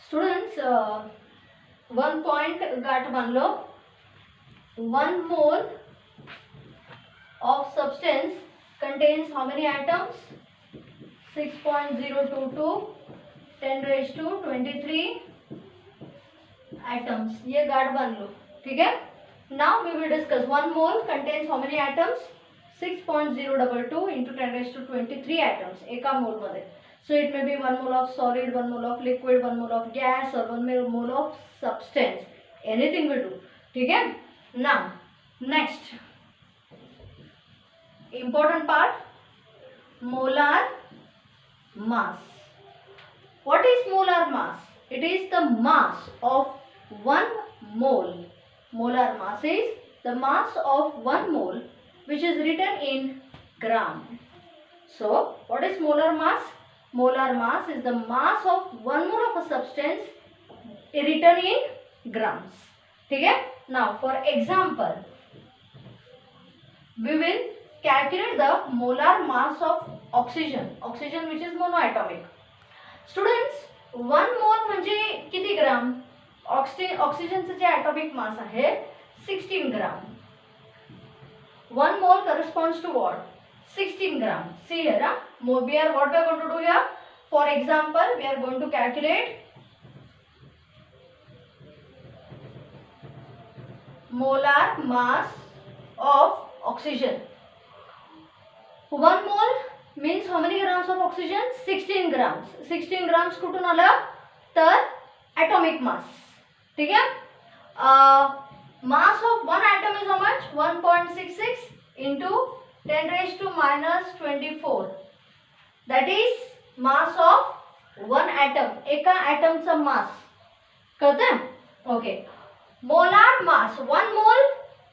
Students, 1 point got one law. 1 mole of substance contains how many atoms? 6.022 10 raised to 23 atoms. ये guard बन लो, ठीक है. Now we will discuss 1 mole contains how many atoms? 6.022 into 10 raised to 23 atoms एका मोल मध्ये. So it may be 1 mole of solid, 1 mole of liquid, 1 mole of gas or 1 mole of substance. Anything will do, ठीक है. Now next important part, molar mass. What is molar mass? It is the mass of 1 mole. Molar mass is the mass of 1 mole which is written in gram. So what is molar mass? Molar mass is the mass of 1 mole of a substance written in grams. ठीक है. Now for example, we will calculate the molar mass of oxygen. Oxygen which is monoatomic. Students, 1 mole म्हणजे किती ग्राम? ऑक्सिजनचं जे atomic mass आहे 16 ग्राम. 1 mole corresponds to what? 16 gram. See here, what we are going to do here? For example, we are going to calculate molar mass of oxygen. 1 mole means how many grams of oxygen? 16 grams. 16 grams कुठून आलं? तर atomic mass. ठीक है. Mass of one atom is how much? 1.66 into 10 raised to minus 24. That is mass of one atom. एका atom चा mass. कळतंय? Okay. Molar mass. 1 mole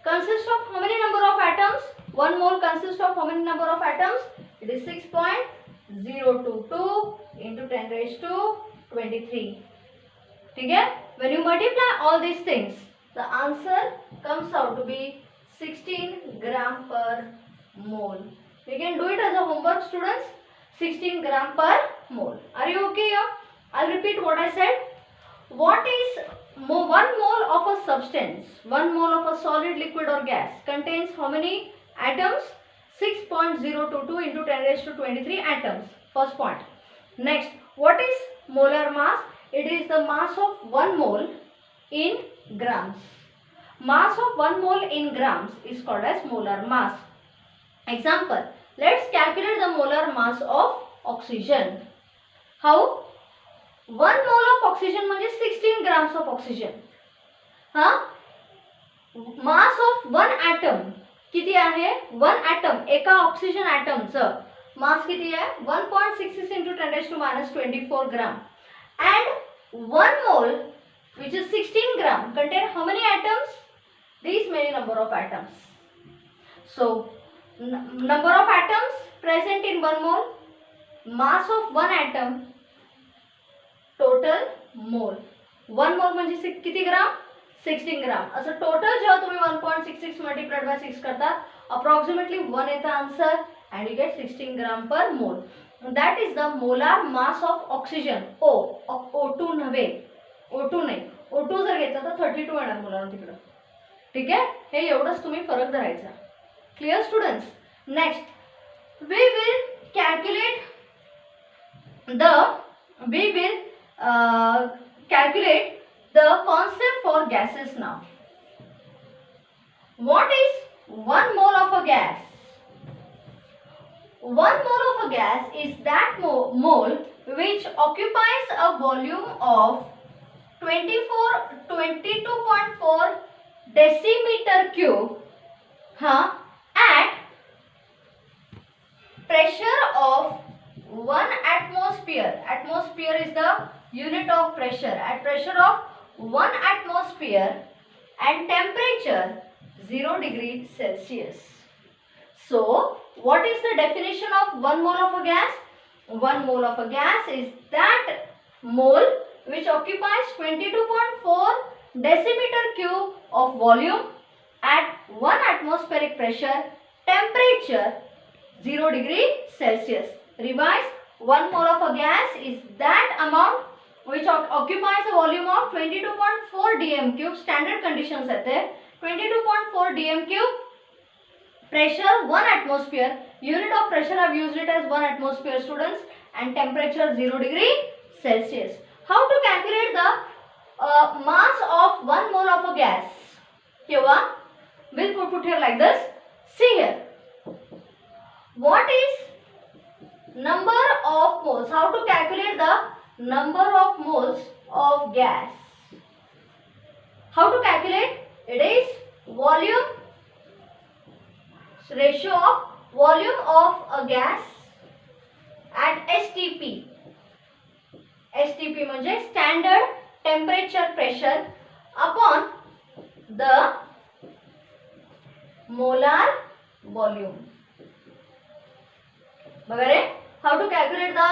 consists of how many number of atoms? 1 mole consists of how many number of atoms? It is 6.022 into 10 raised to 23. ठीक है? When you multiply all these things, the answer comes out to be 16 gram per mole. You can do it as a homework, students. 16 gram per mole. Are you okay here? I'll repeat what I said. What is 1 mole of a substance? 1 mole of a solid, liquid or gas contains how many atoms? 6.022 into 10 raised to 23 atoms. First point. Next, what is molar mass? It is the mass of 1 mole in grams. Mass of 1 mole in grams is called as molar mass. Example, let's calculate the molar mass of oxygen. How? 1 mole of oxygen म्हणजे 16 grams of oxygen. Mass of 1 atom किती आहे? 1 atom एका oxygen ॲटमचं मास किती आहे? 1.66 into 10 raised to minus 24 gram. And 1 mole which is 16 gram contain how many atoms? These many number of atoms. So number of atoms present in 1 mole, mass of 1 atom, total mole. 1 mole म्हणजे किती ग्राम? 16 ग्राम. असं total जेव्हा तुम्ही 1.66 multiplied by 6 करता, approximately 1 येतं answer and you get 16 gram per mole. That is the molar mass of oxygen. O2 नव्हे, O2 नाही. O2 जर घेतला तर 32 येणार मुलांना तिकडं. ठीक आहे. हे एवढंच तुम्ही फरक धरायचा. Clear students? Next, we will calculate the concept for gases now. What is 1 mole of a gas? 1 mole of a gas is that mole which occupies a volume of 22.4 decimeter cube at pressure of 1 atmosphere. Atmosphere is the unit of pressure. At pressure of 1 atmosphere and temperature 0 degree Celsius. So what is the definition of 1 mole of a gas? 1 mole of a gas is that mole which occupies 22.4 decimeter cube of volume at 1 atmospheric pressure, temperature 0 degree Celsius. Revise, 1 mole of a gas is that amount which occupies a volume of 22.4 dm cube. Standard conditions are 22.4 dm cube, pressure 1 atmosphere, unit of pressure I have used it as 1 atmosphere students, and temperature 0 degree Celsius. How to calculate the mass of 1 mole of a gas? We'll put here like this. See here, what is number of moles? How to calculate the number of moles of gas? How to calculate? It is volume, ratio of volume of a gas at STP. STP म्हणजे standard temperature pressure upon the molar volume. बघा रे, how to calculate the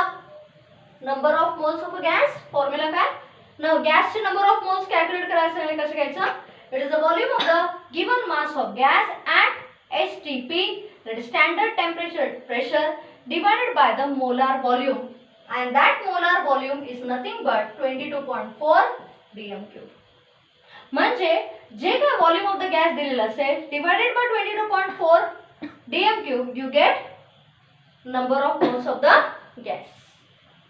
number of moles of a gas? Formula काय? Now gas चे number of moles calculate करायचं कसं घ्यायचं? It is the volume of the given mass of gas at STP, that is standard temperature pressure, divided by the molar volume, and that molar volume is nothing but 22.4 dm cube. म्हणजे जे काय volume of the gas दिलेलं असेल divided by 22.4 dm cube, you get number of moles of the gas.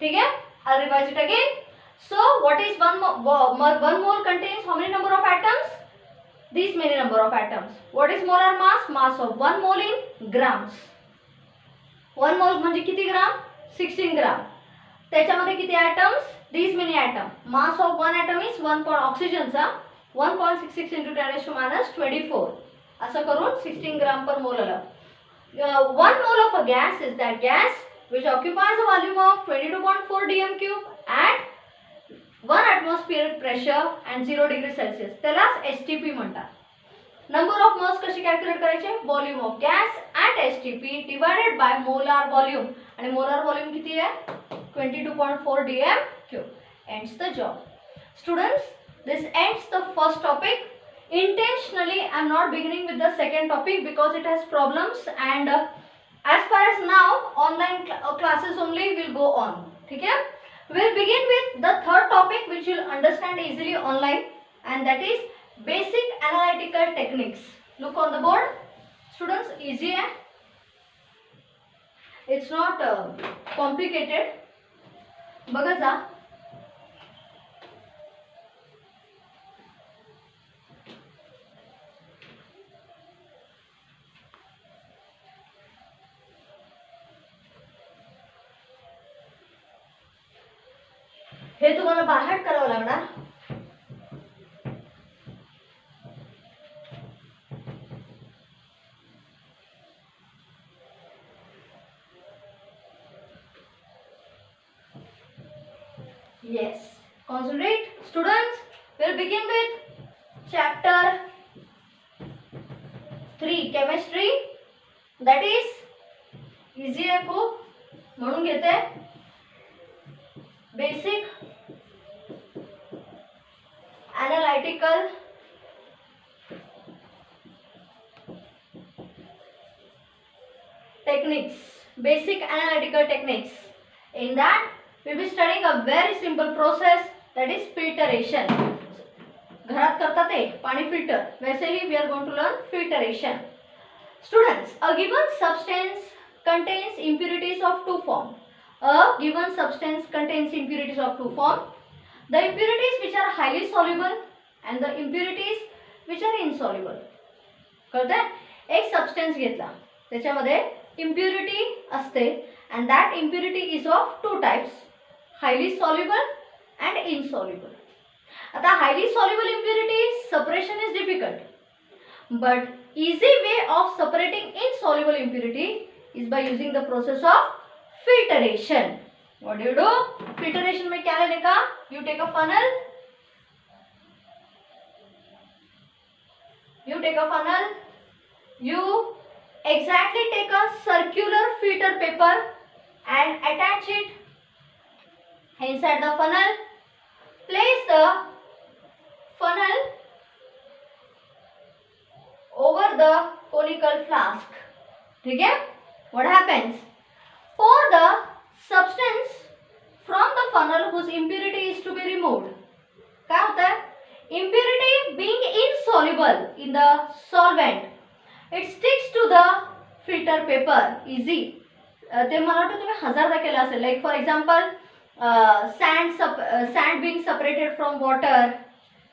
ठीक है? I'll revise it again. So what is one mole contains how many number of atoms? These many number of atoms. What is molar mass? Mass of 1 mole in grams. 1 mole म्हणजे किती ग्राम? 16 ग्राम. त्याच्यामध्ये किती atoms? These many atoms. Mass of one atom is 1. Oxygen चा 1.66 into 10 raised to minus 24. असं करून 16 ग्राम per mole आलं. 1 mole of a gas is that gas which occupies a volume of 22.4 dm cube at 1 atmospheric pressure and 0 degree Celsius. त्यालाच STP म्हणतात. Number of moles कशी calculate करायचे? Volume of gas at STP divided by molar volume. आणि molar volume किती आहे? 22.4 dm cube. Ends the job. Students, this ends the first topic. Intentionally I am not beginning with the second topic because it has problems, and as far as now online classes only will go on. ठीक है? We'll begin with the third topic which you'll understand easily online, and that is basic analytical techniques. Look on the board. Students, easy hai? It's not complicated. बघा जा. हे तुम्हाला बाहेर करावं लागणार. Yes, concentrate. Students, we'll begin with chapter 3 chemistry. That is easy आहे खूप, म्हणून घेते. Basic analytical techniques. Basic analytical techniques. In that we will be studying a very simple process, that is filtration. घरात करतात ते पाणी फिल्टर, वैसे ही we are going to learn filtration. Students, a given substance contains impurities of two forms. A given substance contains impurities of two forms. The impurities which are highly soluble and the impurities which are insoluble. कळतंय? एक substance घेतला, त्याच्यामध्ये impurity असते, and that impurity is of two types, highly soluble and insoluble. आता highly soluble impurity separation is difficult, but easy way of separating insoluble impurity is by using the process of filtration. What do you do? Filtration में क्या लेने का? You take a funnel. You take a funnel. You exactly take a circular filter paper and attach it inside the funnel. Place the funnel over the conical flask. ठीक है? What happens? Pour the substance from the funnel whose impurity is to be removed. काय होता है? Impurity being insoluble in the solvent, it sticks to the filter paper easy. ते मला वाटतं तुम्ही हजारदा केलं असेल. Like for example sand being separated from water,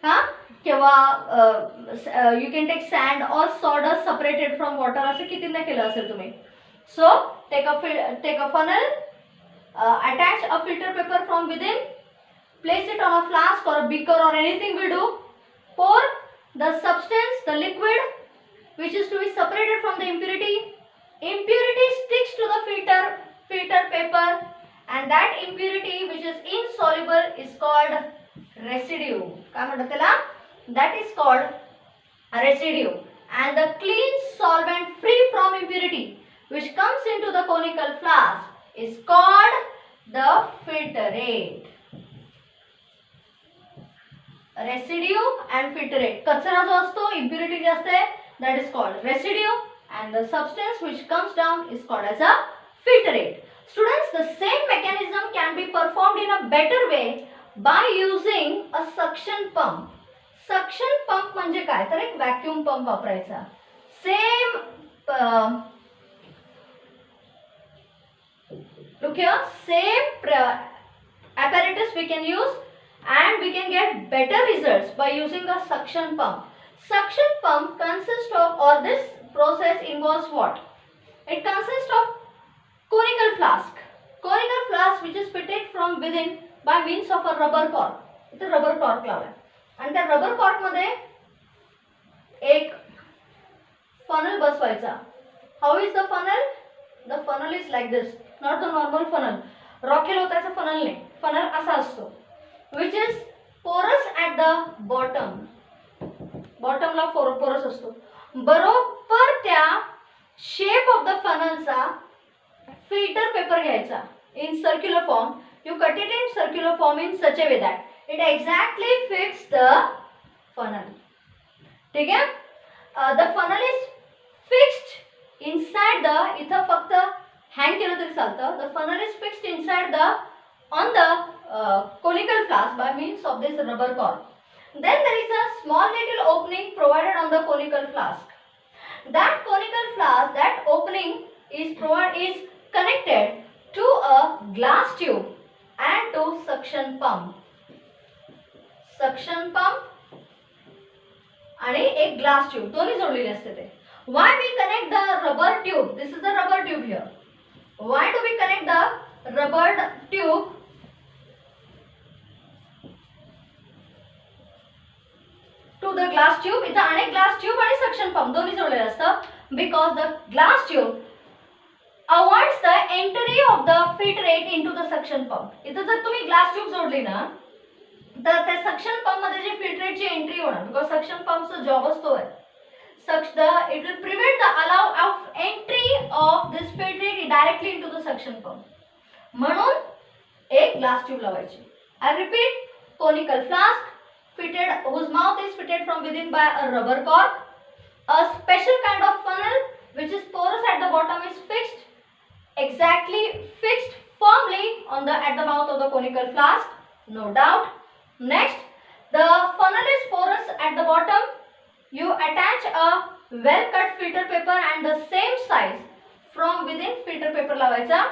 हा, किंवा you can take sand or sawdust separated from water, असं कितींदा केलं असेल तुम्ही. So take a funnel, attach a filter paper from within, place it on a flask or a beaker or anything will do, pour the substance, the liquid which is to be separated from the impurity. Impurity sticks to the filter paper, and that impurity which is insoluble is called residue. काय म्हणतात त्याला? That is called residue. And the clean solvent free from impurity which comes into the conical flask is called the filtrate. Residue and filtrate. कचरा जो असतो, impurity जे असते, that is called residue, and the substance which comes down is called as a filtrate. Students, the same mechanism can be performed in a better way by using a suction pump. Suction pump म्हणजे काय? तर एक vacuum pump वापरायचा. Same look here, same apparatus we can use, and we can get better results by using a suction pump. Suction pump consists of, or this process involves what? It consists of conical flask. Conical flask which is fitted from within by means of a rubber cork. इथे rubber cork लावलाय, आणि त्या rubber cork मध्ये एक funnel बसवायचा. How is the funnel? The funnel is like this, not the normal funnel. रॉकेल होताचा funnel नाही, funnel असा असतो, which is porous at the bottom. Bottom La porous असतो. बरोबर त्या shape of the funnel चा filter paper घ्यायचा in circular form. You cut it in circular form in such a way that it exactly fits the funnel. ठीक है? The funnel is fixed inside the, इथं फक्त hang केलं तरी चालतं. The funnel is fixed inside the, on the conical flask by means of this rubber cork. Then there is a small little opening provided on the conical flask. That conical flask, that opening is connected to a glass tube and to suction pump. Suction pump आणि एक glass tube दोन्ही जोडलेले असते ते. Why we connect the rubber tube? This is the rubber tube here. Why do we connect the rubber tube? To the glass tube. इथं आणि glass tube आणि suction pump दोन्ही जोडलेले असतं. Because the glass tube avoids the entry of the filtrate into the suction pump. इथं जर तुम्ही glass tube जोडली ना, तर त्या suction pump मध्ये जे filtrate ची entry होणार, because suction pump चा job असतो आहे. It will prevent the allow of entry of this filtrate directly into the suction pump. म्हणून एक glass tube लावायची. I repeat, conical flask fitted, whose mouth is fitted from within by a rubber cork. A special kind of funnel which is porous at the bottom is fixed, exactly fixed firmly on the at the mouth of the conical flask, no doubt. Next, the funnel is porous at the bottom. You attach a well cut filter paper and the same size from within filter paper लावायचा.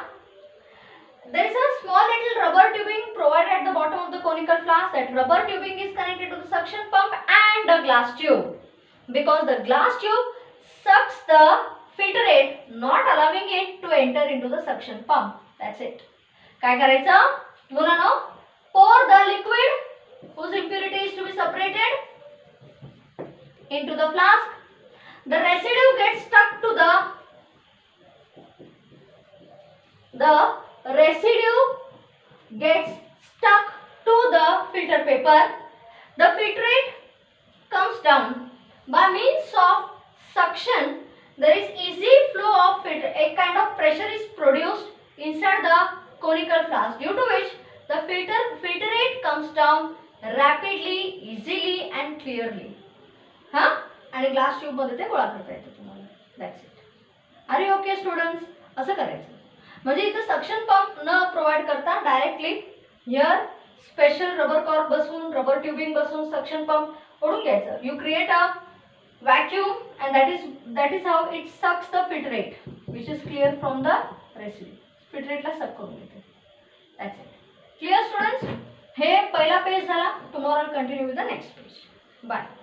There is a small little rubber tubing provided at the bottom of the conical flask. That rubber tubing is connected to the suction pump and the glass tube, because the glass tube sucks the filtrate, not allowing it to enter into the suction pump. That's it. काय करायचं? मुलांनो, pour the liquid whose impurity is to be separated into the flask. The residue gets stuck to the residue gets stuck to the filter paper. The filtrate comes down by means of suction. There is easy flow of filter. A kind of pressure is produced inside the conical flask, due to which the filtrate comes down rapidly, easily and clearly. हाँ? आणि glass tube मध्ये ते गोळा करता येतं तुम्हाला. That's it. Are you okay, students? असं करायचं. म्हणजे इथं सक्शन पंप न प्रोव्हाइड करता directly here special rubber cork बसून, रबर ट्युबिंग बसून सक्शन पंप ओढून घ्यायचं. You create a vacuum and that is how it sucks the filtrate which is clear from the residue. Filtrate ला suck करून घेते. That's it. Clear students? हे पहिला page झाला. Tomorrow I'll continue with the next page. Bye.